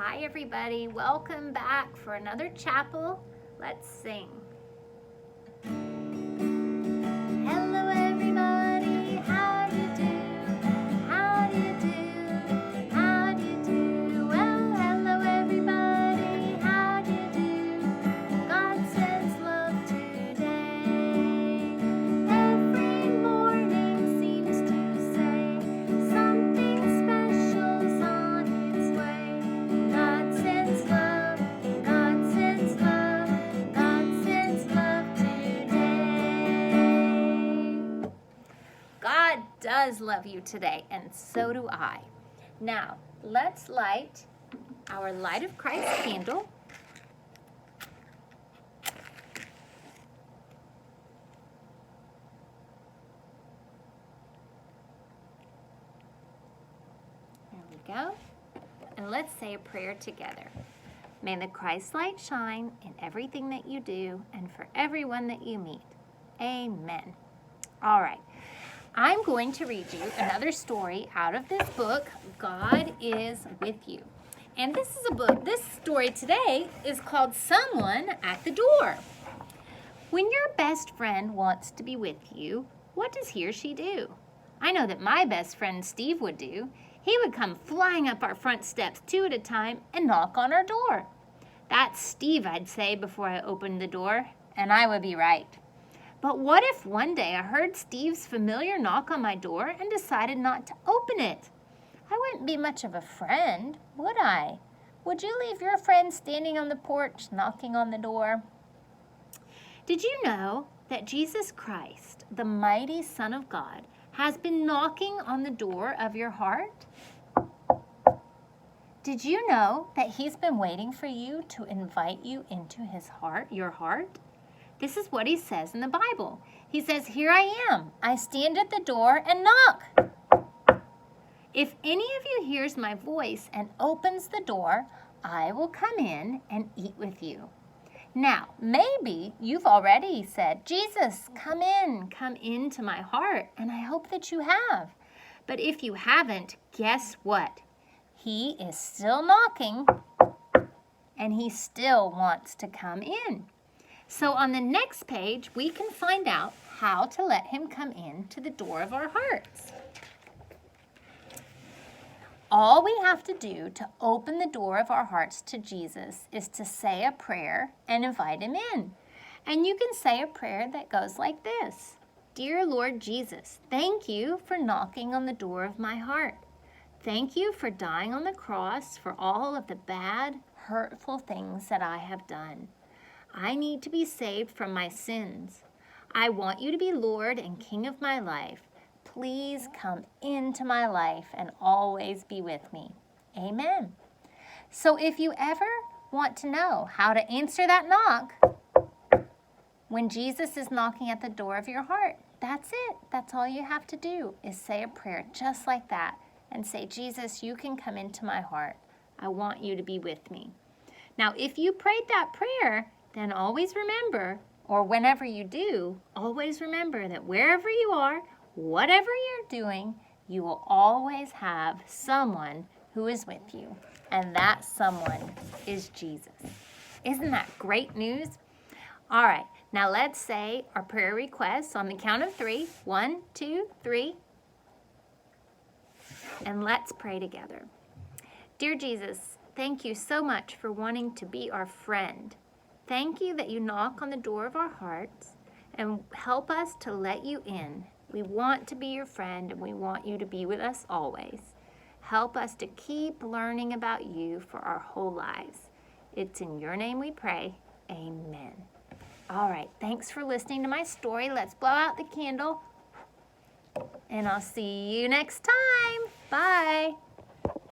Hi everybody, welcome back for another chapel. Let's sing. Hello everybody, how do you do? How do you do? How do you do? Well, hello everybody, how do you do? God sends love today. Every morning seems to say something special's on its way. God sends love, God sends love, God sends love today. God does love you today, and so do I. Now, let's light our Light of Christ candle. There we go. And let's say a prayer together. May the Christ light shine in everything that you do and for everyone that you meet. Amen. All right. I'm going to read you another story out of this book, God is With You. And this story today is called Someone at the Door. When your best friend wants to be with you, what does he or she do? I know that my best friend Steve would do. He would come flying up our front steps 2 at a time and knock on our door. That's Steve, I'd say before I opened the door, and I would be right. But what if one day I heard Steve's familiar knock on my door and decided not to open it? I wouldn't be much of a friend, would I? Would you leave your friend standing on the porch knocking on the door? Did you know that Jesus Christ, the mighty Son of God, has been knocking on the door of your heart? Did you know that he's been waiting for you to invite you into his heart, your heart? This is what he says in the Bible. He says, "Here I am. I stand at the door and knock. If any of you hears my voice and opens the door, I will come in and eat with you." Now, maybe you've already said, "Jesus, come into my heart," and I hope that you have. But if you haven't, guess what? He is still knocking, and he still wants to come in. So on the next page, we can find out how to let him come in to the door of our hearts. All we have to do to open the door of our hearts to Jesus is to say a prayer and invite him in. And you can say a prayer that goes like this. Dear Lord Jesus, thank you for knocking on the door of my heart. Thank you for dying on the cross for all of the bad, hurtful things that I have done. I need to be saved from my sins. I want you to be Lord and King of my life. Please come into my life and always be with me. Amen. So if you ever want to know how to answer that knock, when Jesus is knocking at the door of your heart, that's it. That's all you have to do is say a prayer just like that and say, Jesus, you can come into my heart. I want you to be with me. Now, if you prayed that prayer, then always remember, or whenever you do, always remember that wherever you are, whatever you're doing, you will always have someone who is with you. And that someone is Jesus. Isn't that great news? All right, now let's say our prayer requests on the count of 3. 1, 2, 3. And let's pray together. Dear Jesus, thank you so much for wanting to be our friend. Thank you that you knock on the door of our hearts and help us to let you in. We want to be your friend and we want you to be with us always. Help us to keep learning about you for our whole lives. It's in your name we pray. Amen. All right, thanks for listening to my story. Let's blow out the candle and I'll see you next time. Bye.